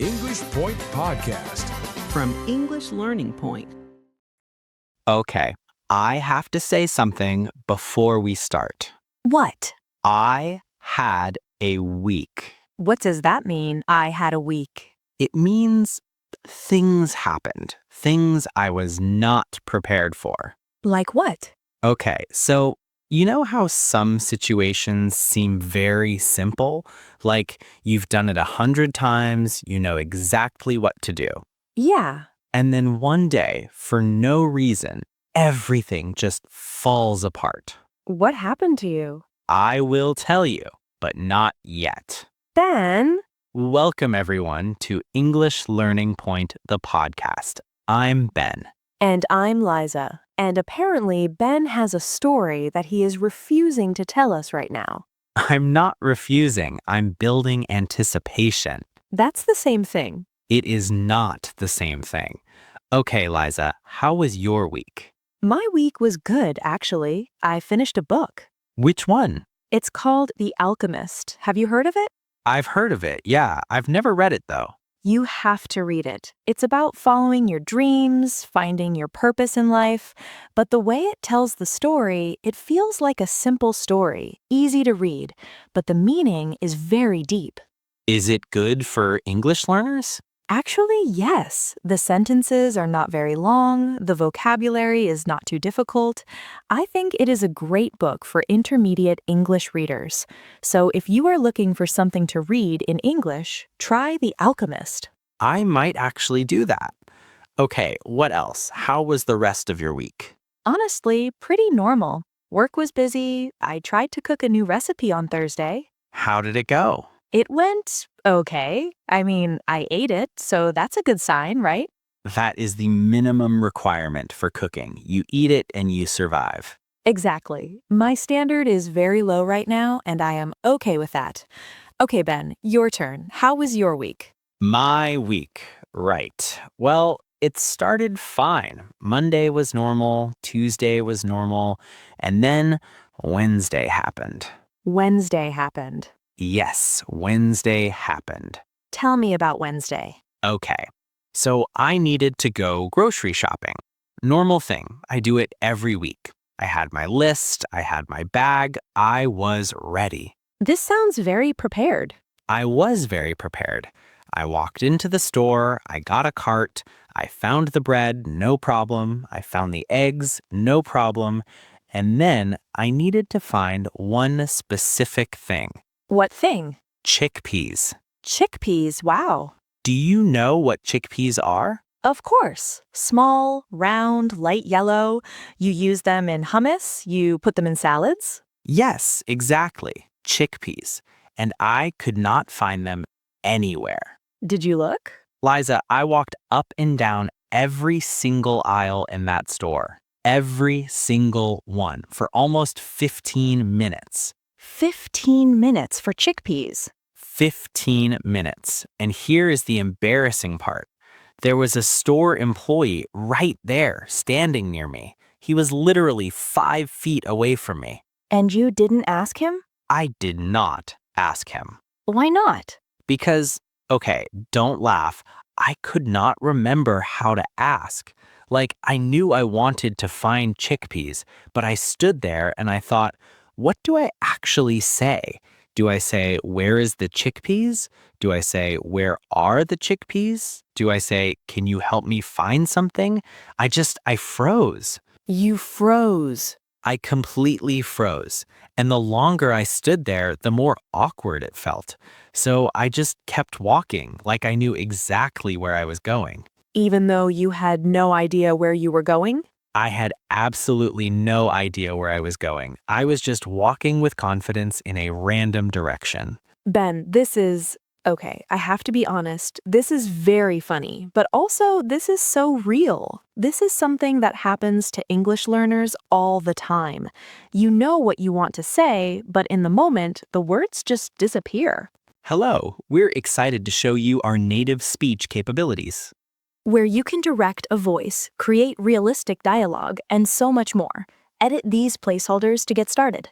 English Point Podcast. From English Learning Point. Okay, I have to say something before we start. What? I had a week. What does that mean, I had a week? It means things happened, things I was not prepared for. Like what? Okay, so you know how some situations seem very simple? Like you've done it 100 times, you know exactly what to do. Yeah. And then one day, for no reason, everything just falls apart. What happened to you? I will tell you, but not yet. Ben? Welcome, everyone, to English Learning Point, the podcast. I'm Ben. And I'm Liza. And apparently Ben has a story that he is refusing to tell us right now. I'm not refusing, I'm building anticipation. That's the same thing. It is not the same thing. Okay, Liza, how was your week? My week was good, actually. I finished a book. Which one? It's called The Alchemist. Have you heard of it? I've heard of it, yeah. I've never read it, though. You have to read it. It's about following your dreams, finding your purpose in life. But the way it tells the story, it feels like a simple story, easy to read. But the meaning is very deep. Is it good for English learners? Actually, yes. The sentences are not very long. The vocabulary is not too difficult. I think it is a great book for intermediate English readers. So if you are looking for something to read in English, try The Alchemist. I might actually do that. Okay, what else? How was the rest of your week? Honestly, pretty normal. Work was busy. I tried to cook a new recipe on Thursday. How did it go? It went okay. I mean, I ate it, so that's a good sign, right? That is the minimum requirement for cooking. You eat it and you survive. Exactly. My standard is very low right now, and I am okay with that. Okay, Ben, your turn. How was your week? My week, right. Well, it started fine. Monday was normal, Tuesday was normal, and then Wednesday happened. Wednesday happened. Yes, Wednesday happened. Tell me about Wednesday. Okay, so I needed to go grocery shopping. Normal thing, I do it every week. I had my list, I had my bag, I was ready. This sounds very prepared. I was very prepared. I walked into the store, I got a cart, I found the bread, no problem. I found the eggs, no problem. And then I needed to find one specific thing. What thing? Chickpeas. Chickpeas, wow. Do you know what chickpeas are? Of course. Small, round, light yellow. You use them in hummus, you put them in salads. Yes, exactly. Chickpeas. And I could not find them anywhere. Did you look? Liza, I walked up and down every single aisle in that store. Every single one for almost 15 minutes. 15 minutes for chickpeas. 15 minutes. And here is the embarrassing part. There was a store employee right there standing near me. He was literally 5 feet away from me. And you didn't ask him? I did not ask him. Why not? Because, okay, don't laugh. I could not remember how to ask. Like, I knew I wanted to find chickpeas, but I stood there and I thought, what do I actually say? Do I say, where is the chickpeas? Do I say, where are the chickpeas? Do I say, can you help me find something? I froze. You froze. I completely froze. And the longer I stood there, the more awkward it felt. So I just kept walking like I knew exactly where I was going. Even though you had no idea where you were going? I had absolutely no idea where I was going. I was just walking with confidence in a random direction. Ben, okay, I have to be honest, this is very funny, but also this is so real. This is something that happens to English learners all the time. You know what you want to say, but in the moment, the words just disappear. Hello, we're excited to show you our native speech capabilities. Where you can direct a voice, create realistic dialogue, and so much more. Edit these placeholders to get started.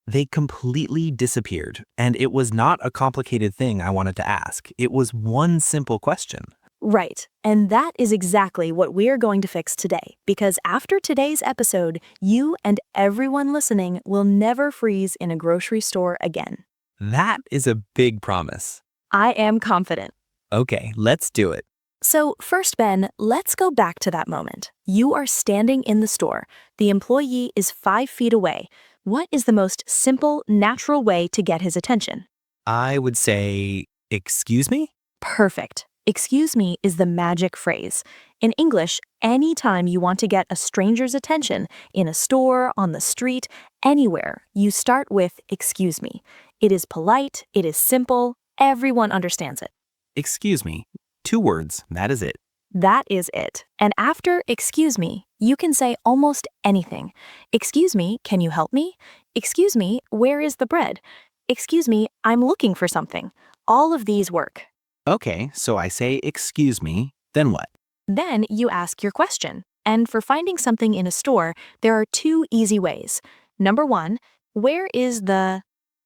They completely disappeared, and it was not a complicated thing I wanted to ask. It was one simple question. Right. And that is exactly what we're going to fix today, because after today's episode, you and everyone listening will never freeze in a grocery store again. That is a big promise. I am confident. Okay, let's do it. So first, Ben, let's go back to that moment. You are standing in the store. The employee is 5 feet away. What is the most simple, natural way to get his attention? I would say, excuse me? Perfect. Excuse me is the magic phrase. In English, anytime you want to get a stranger's attention, in a store, on the street, anywhere, you start with excuse me. It is polite, it is simple, everyone understands it. Excuse me. 2 words, that is it. That is it. And after excuse me, you can say almost anything. Excuse me, can you help me? Excuse me, where is the bread? Excuse me, I'm looking for something. All of these work. Okay, so I say excuse me, then what? Then you ask your question. And for finding something in a store, there are 2 easy ways. Number 1, where is the...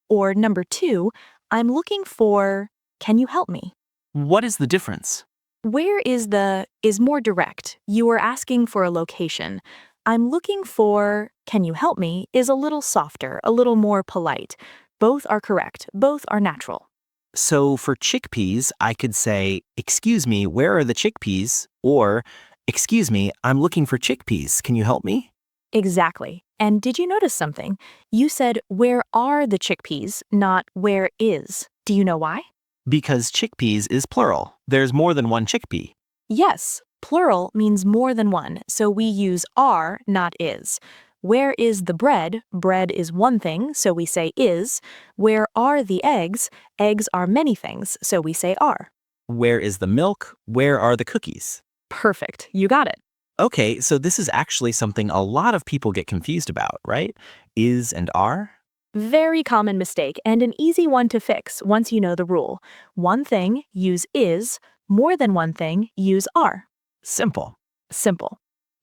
Or number 2, I'm looking for... Can you help me? What is the difference? Where is the... is more direct. You are asking for a location. I'm looking for... Can you help me? Is a little softer, a little more polite. Both are correct. Both are natural. So for chickpeas, I could say, excuse me, where are the chickpeas? Or, excuse me, I'm looking for chickpeas. Can you help me? Exactly. And did you notice something? You said, where are the chickpeas, not where is. Do you know why? Because chickpeas is plural. There's more than one chickpea. Yes, plural means more than one, so we use are, not is. Where is the bread? Bread is one thing, so we say is. Where are the eggs? Eggs are many things, so we say are. Where is the milk? Where are the cookies? Perfect, you got it. Okay, so this is actually something a lot of people get confused about, right? Is and are? Very common mistake and an easy one to fix once you know the rule. One thing, use is. More than one thing, use are. Simple. Simple.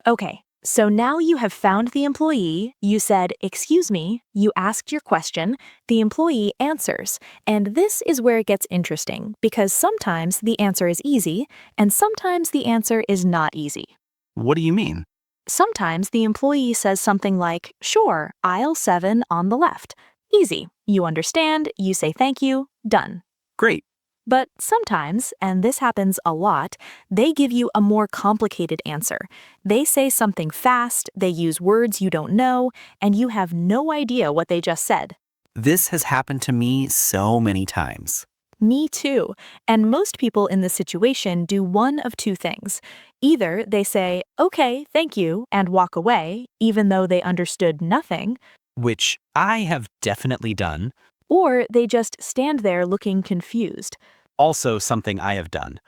Okay, so now you have found the employee, you said, excuse me, you asked your question, the employee answers. And this is where it gets interesting, because sometimes the answer is easy, and sometimes the answer is not easy. What do you mean? Sometimes the employee says something like, sure, aisle 7 on the left. Easy. You understand, you say thank you, done. Great. But sometimes, and this happens a lot, they give you a more complicated answer. They say something fast, they use words you don't know, and you have no idea what they just said. This has happened to me so many times. Me too. And most people in this situation do one of 2 things. Either they say, okay, thank you, and walk away, even though they understood nothing, Which I have definitely done. or they just stand there looking confused. Also something I have done.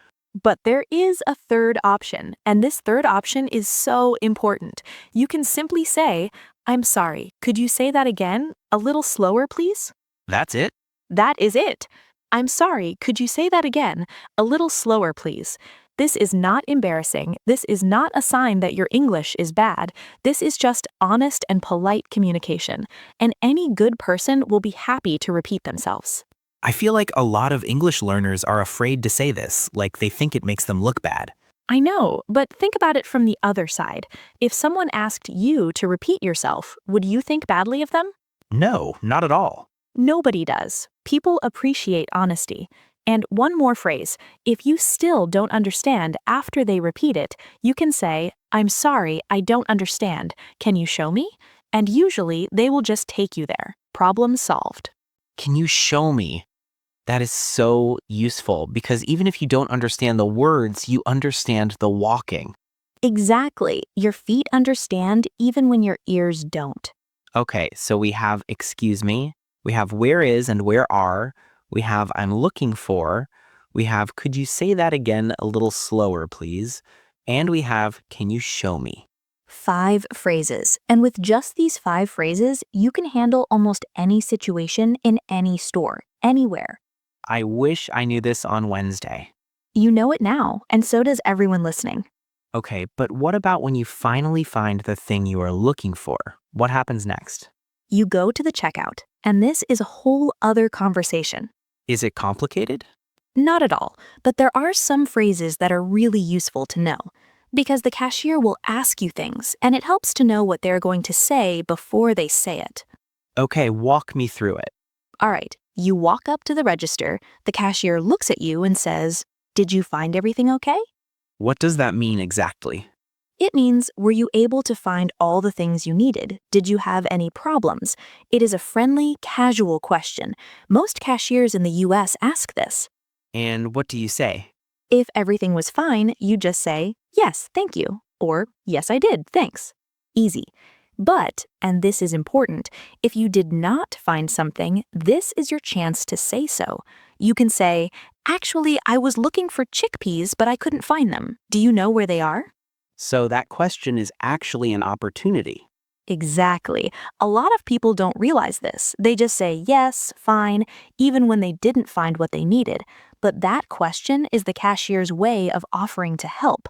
But there is a third option, and this third option is so important. You can simply say, I'm sorry, could you say that again? A little slower, please? That's it? That is it. I'm sorry, could you say that again? A little slower, please. This is not embarrassing. This is not a sign that your English is bad. This is just honest and polite communication. And any good person will be happy to repeat themselves. I feel like a lot of English learners are afraid to say this, like they think it makes them look bad. I know, but think about it from the other side. If someone asked you to repeat yourself, would you think badly of them? No, not at all. Nobody does. People appreciate honesty. And one more phrase. If you still don't understand after they repeat it, you can say, I'm sorry, I don't understand. Can you show me? And usually they will just take you there. Problem solved. Can you show me? That is so useful because even if you don't understand the words, you understand the walking. Exactly. Your feet understand even when your ears don't. Okay, so we have excuse me, we have where is and where are, we have I'm looking for, we have could you say that again a little slower, please, and we have can you show me? 5 phrases. And with just these 5 phrases, you can handle almost any situation in any store, anywhere. I wish I knew this on Wednesday. You know it now, and so does everyone listening. Okay, but what about when you finally find the thing you are looking for? What happens next? You go to the checkout, And this is a whole other conversation. Is it complicated? Not at all, but there are some phrases that are really useful to know. Because the cashier will ask you things, and it helps to know what they're going to say before they say it. Okay, walk me through it. All right, you walk up to the register, the cashier looks at you and says, "Did you find everything okay?" What does that mean exactly? It means, were you able to find all the things you needed? Did you have any problems? It is a friendly, casual question. Most cashiers in the US ask this. And what do you say? If everything was fine, you just say, "Yes, thank you," or "Yes, I did, thanks." Easy. But, and this is important, if you did not find something, this is your chance to say so. You can say, "Actually, I was looking for chickpeas, but I couldn't find them. Do you know where they are?" So that question is actually an opportunity. Exactly. A lot of people don't realize this. They just say, "Yes, fine," even when they didn't find what they needed. But that question is the cashier's way of offering to help.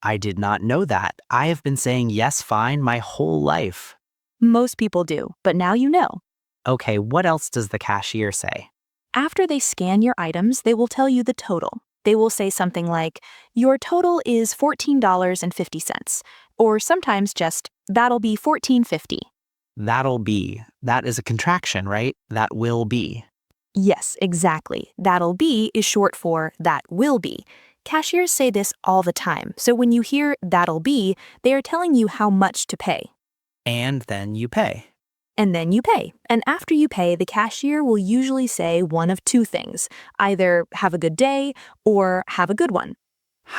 I did not know that. I have been saying yes, fine my whole life. Most people do, but now you know. Okay, what else does the cashier say? After they scan your items, they will tell you the total. They will say something like, "Your total is $14.50, or sometimes just, "That'll be $14.50. That'll be. That is a contraction, right? That will be. Yes, exactly. "That'll be" is short for "that will be." Cashiers say this all the time, so when you hear "that'll be," they are telling you how much to pay. And then you pay. And then you pay. And after you pay, the cashier will usually say one of two things. Either "have a good day" or "have a good one."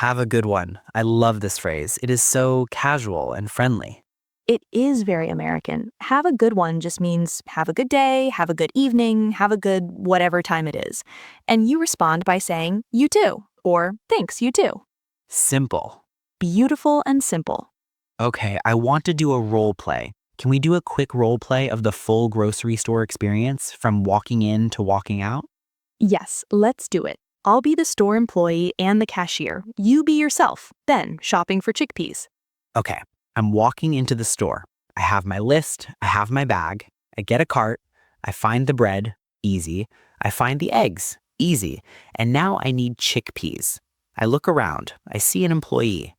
Have a good one. I love this phrase. It is so casual and friendly. It is very American. "Have a good one" just means have a good day, have a good evening, have a good whatever time it is. And you respond by saying, "You too," or "Thanks, you too." Simple. Beautiful and simple. Okay, I want to do a role play. Can we do a quick role play of the full grocery store experience from walking in to walking out? Yes, let's do it. I'll be the store employee and the cashier. You be yourself, then shopping for chickpeas. Okay, I'm walking into the store. I have my list, I have my bag, I get a cart, I find the bread, easy. I find the eggs, easy. And now I need chickpeas. I look around, I see an employee.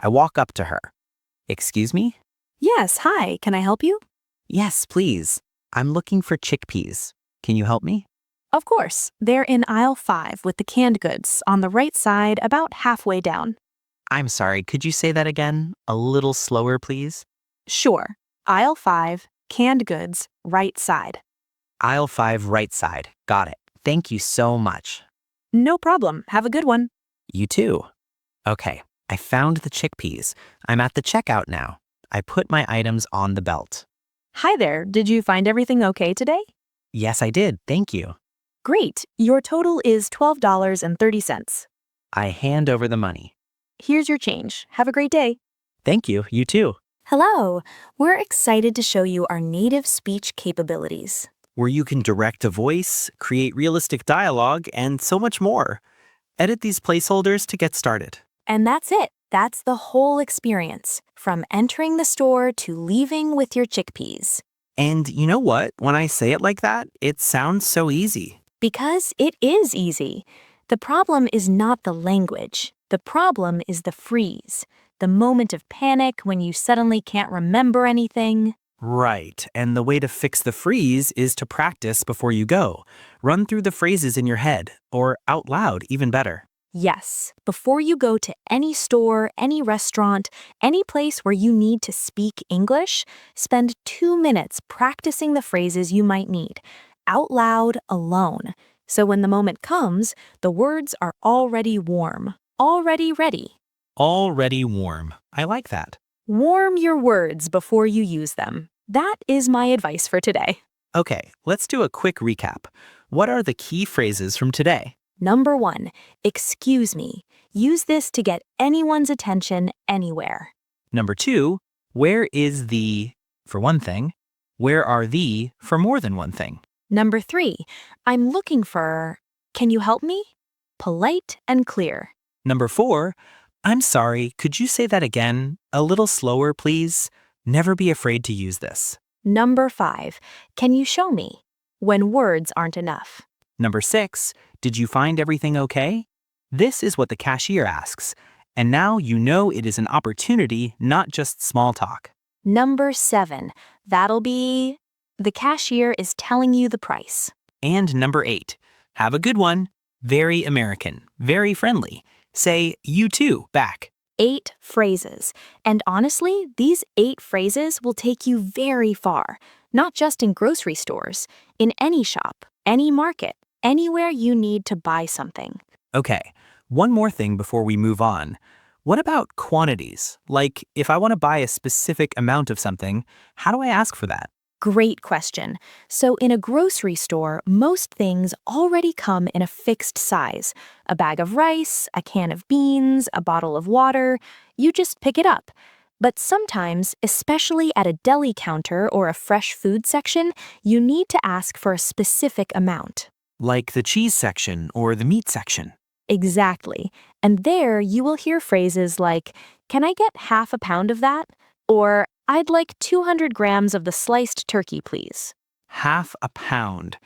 I walk up to her. Excuse me? Yes, hi, can I help you? Yes, please. I'm looking for chickpeas. Can you help me? Of course. They're in aisle 5 with the canned goods on the right side, about halfway down. I'm sorry, could you say that again? A little slower, please? Sure. Aisle 5, canned goods, right side. Aisle 5, right side. Got it. Thank you so much. No problem. Have a good one. You too. Okay, I found the chickpeas. I'm at the checkout now. I put my items on the belt. Hi there. Did you find everything okay today? Yes, I did. Thank you. Great. Your total is $12.30. I hand over the money. Here's your change. Have a great day. Thank you. You too. Hello. We're excited to show you our native speech capabilities. Where you can direct a voice, create realistic dialogue, and so much more. Edit these placeholders to get started. And that's it. That's the whole experience, from entering the store to leaving with your chickpeas. And you know what? When I say it like that, it sounds so easy. Because it is easy. The problem is not the language. The problem is the freeze, the moment of panic when you suddenly can't remember anything. Right, and the way to fix the freeze is to practice before you go. Run through the phrases in your head, or out loud, even better. Yes, before you go to any store, any restaurant, any place where you need to speak English, spend 2 minutes practicing the phrases you might need, out loud, alone. So when the moment comes, the words are already warm, already ready. Already warm. I like that. Warm your words before you use them. That is my advice for today. Okay, let's do a quick recap. What are the key phrases from today? Number 1, excuse me. Use this to get anyone's attention anywhere. Number 2, where is the, for one thing? Where are the, for more than one thing? Number 3, I'm looking for, can you help me? Polite and clear. Number 4, I'm sorry, could you say that again? A little slower, please. Never be afraid to use this. Number 5, can you show me? when words aren't enough. Number 6, did you find everything okay? This is what the cashier asks, and now you know it is an opportunity, not just small talk. Number 7, that'll be the cashier is telling you the price. And number 8, have a good one. Very American, very friendly. Say, you too, back. 8 phrases. And honestly, these 8 phrases will take you very far, not just in grocery stores, in any shop, any market, anywhere you need to buy something. Okay, one more thing before we move on. What about quantities? Like, if I want to buy a specific amount of something, how do I ask for that? Great question. So in a grocery store, most things already come in a fixed size. A bag of rice, a can of beans, a bottle of water. You just pick it up. But sometimes, especially at a deli counter or a fresh food section, you need to ask for a specific amount. Like the cheese section or the meat section. Exactly. And there you will hear phrases like, "Can I get half a pound of that?" Or, "I'd like 200 grams of the sliced turkey, please." Half a pound.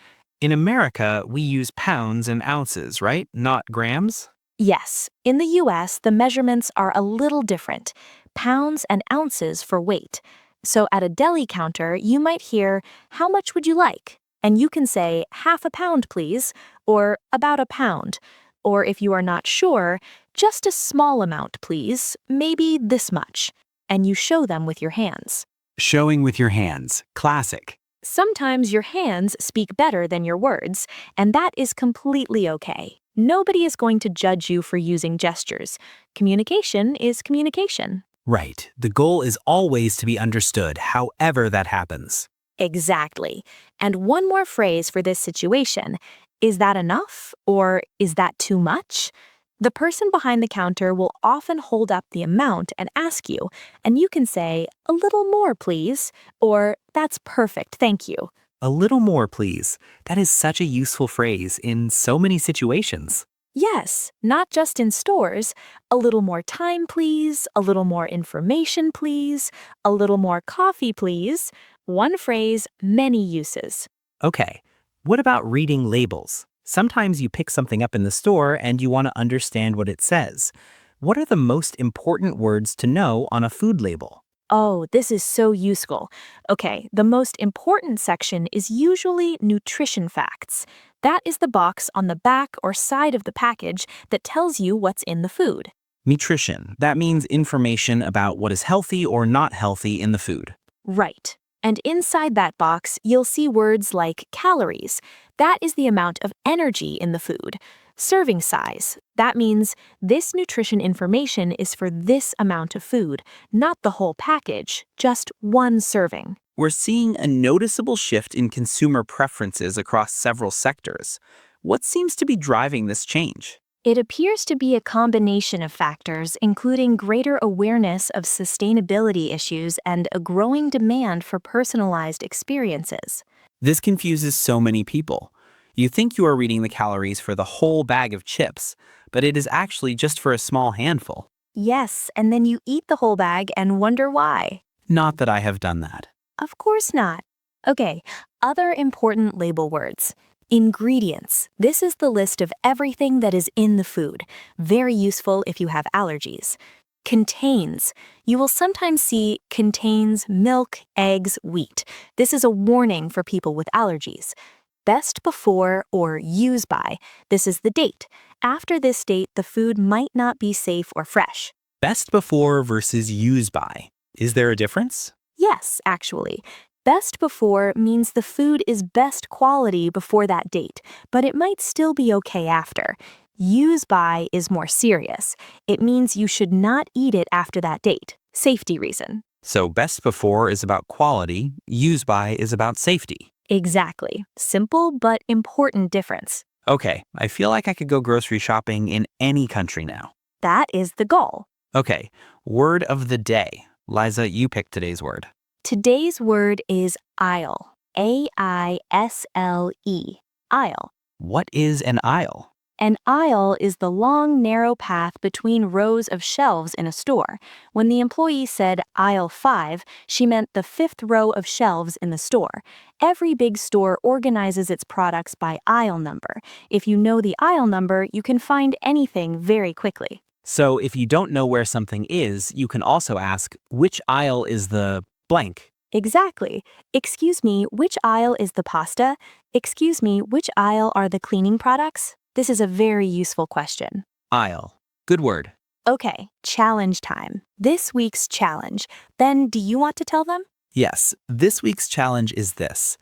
In America, we use pounds and ounces, right? Not grams? Yes, in the US, the measurements are a little different. Pounds and ounces for weight. So at a deli counter, you might hear, "How much would you like?" And you can say, "Half a pound, please," or "About a pound." Or if you are not sure, "Just a small amount, please, maybe this much." And you show them with your hands. Showing with your hands. Classic. Sometimes your hands speak better than your words, and that is completely okay. Nobody is going to judge you for using gestures. Communication is communication. Right. The goal is always to be understood, however that happens. Exactly. And one more phrase for this situation. Is that enough? Or is that too much? The person behind the counter will often hold up the amount and ask you, and you can say, "A little more, please," or "That's perfect, thank you." A little more, please. That is such a useful phrase in so many situations. Yes, not just in stores. "A little more time, please," "A little more information, please," "A little more coffee, please." One phrase, many uses. Okay, what about reading labels? Sometimes you pick something up in the store and you want to understand what it says. What are the most important words to know on a food label? Oh, this is so useful. Okay, the most important section is usually nutrition facts. That is the box on the back or side of the package that tells you what's in the food. Nutrition. That means information about what is healthy or not healthy in the food. Right. And inside that box, you'll see words like calories. That is the amount of energy in the food. Serving size. That means this nutrition information is for this amount of food, not the whole package, just one serving. We're seeing a noticeable shift in consumer preferences across several sectors. What seems to be driving this change? It appears to be a combination of factors, including greater awareness of sustainability issues and a growing demand for personalized experiences. This confuses so many people. You think you are reading the calories for the whole bag of chips, but it is actually just for a small handful. Yes, and then you eat the whole bag and wonder why. Not that I have done that. Of course not. Okay, other important label words. Ingredients. This is the list of everything that is in the food. Very useful if you have allergies. Contains. You will sometimes see contains milk, eggs, wheat. This is a warning for people with allergies. Best before or use by. This is the date. After this date, the food might not be safe or fresh. Best before versus use by. Is there a difference? Yes, actually. Best before means the food is best quality before that date, but it might still be okay after. Use by is more serious. It means you should not eat it after that date. Safety reason. So best before is about quality, use by is about safety. Exactly. Simple but important difference. Okay, I feel like I could go grocery shopping in any country now. That is the goal. Okay, word of the day. Liza, you picked today's word. Today's word is aisle. A-I-S-L-E. Aisle. What is an aisle? An aisle is the long, narrow path between rows of shelves in a store. When the employee said aisle 5, she meant the fifth row of shelves in the store. Every big store organizes its products by aisle number. If you know the aisle number, you can find anything very quickly. So if you don't know where something is, you can also ask, which aisle is the blank? Exactly. Excuse me, which aisle is the pasta? Excuse me, which aisle are the cleaning products? This is a very useful question. Aisle. Good word. Okay, challenge time. This week's challenge. Ben, do you want to tell them? Yes, this week's challenge is this.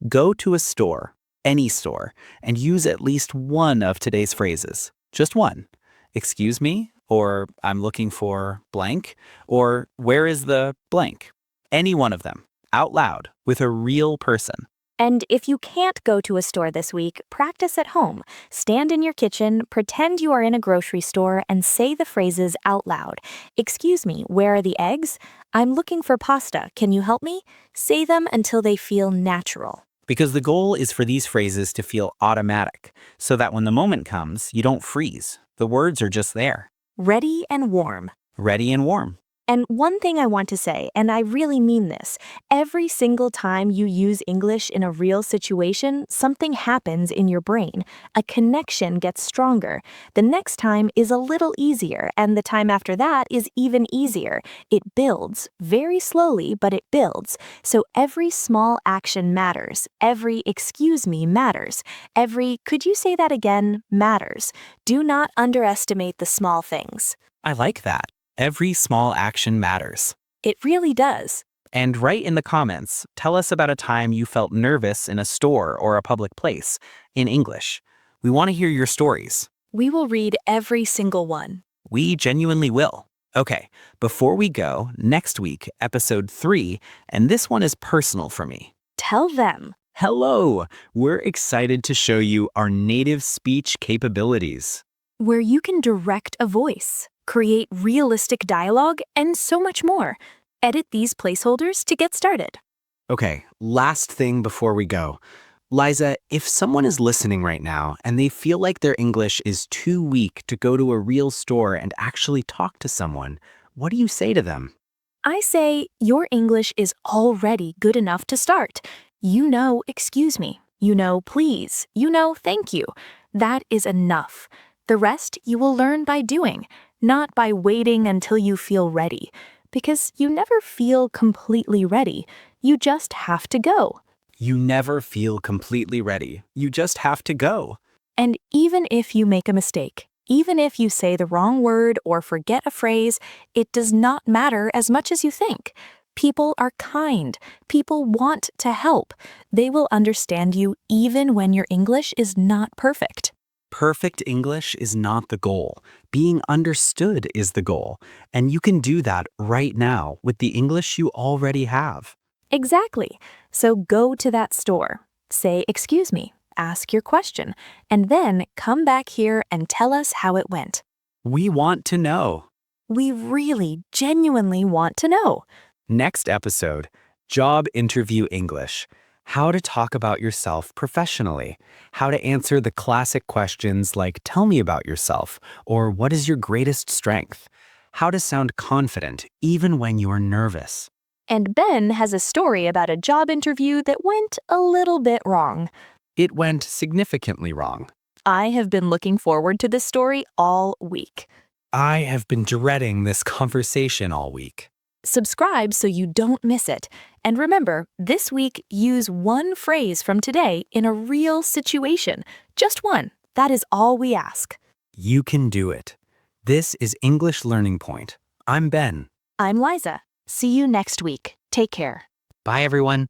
Go to a store, any store, and use at least one of today's phrases. Just one. Excuse me, or I'm looking for blank, or where is the blank? Any one of them, out loud, with a real person. And if you can't go to a store this week, practice at home. Stand in your kitchen, pretend you are in a grocery store, and say the phrases out loud. Excuse me, where are the eggs? I'm looking for pasta. Can you help me? Say them until they feel natural. Because the goal is for these phrases to feel automatic, so that when the moment comes, you don't freeze. The words are just there. Ready and warm. Ready and warm. And one thing I want to say, and I really mean this, every single time you use English in a real situation, something happens in your brain. A connection gets stronger. The next time is a little easier, and the time after that is even easier. It builds, very slowly, but it builds. So every small action matters. Every excuse me matters. Every could you say that again matters. Do not underestimate the small things. I like that. Every small action matters. It really does. And write in the comments, tell us about a time you felt nervous in a store or a public place in English. We want to hear your stories. We will read every single one. We genuinely will. Okay, before we go, next week, episode 3, and this one is personal for me. Tell them. Hello! We're excited to show you our native speech capabilities. Where you can direct a voice, create realistic dialogue, and so much more. Edit these placeholders to get started. Okay, last thing before we go. Liza, if someone is listening right now and they feel like their English is too weak to go to a real store and actually talk to someone, what do you say to them? I say, your English is already good enough to start. You know, excuse me. You know, please. You know, thank you. That is enough. The rest you will learn by doing, not by waiting until you feel ready. Because you never feel completely ready. You just have to go. You never feel completely ready. You just have to go. And even if you make a mistake, even if you say the wrong word or forget a phrase, it does not matter as much as you think. People are kind. People want to help. They will understand you even when your English is not perfect. Perfect English is not the goal. Being understood is the goal. And you can do that right now with the English you already have. Exactly. So go to that store. Say, excuse me, ask your question, and then come back here and tell us how it went. We want to know. We really, genuinely want to know. Next episode, Job Interview English. How to talk about yourself professionally. How to answer the classic questions like, tell me about yourself, or what is your greatest strength? How to sound confident even when you are nervous. And Ben has a story about a job interview that went a little bit wrong. It went significantly wrong. I have been looking forward to this story all week. I have been dreading this conversation all week. Subscribe so you don't miss it. And remember, this week, use one phrase from today in a real situation. Just one. That is all we ask. You can do it. This is English Learning Point. I'm Ben. I'm Liza. See you next week. Take care. Bye, everyone.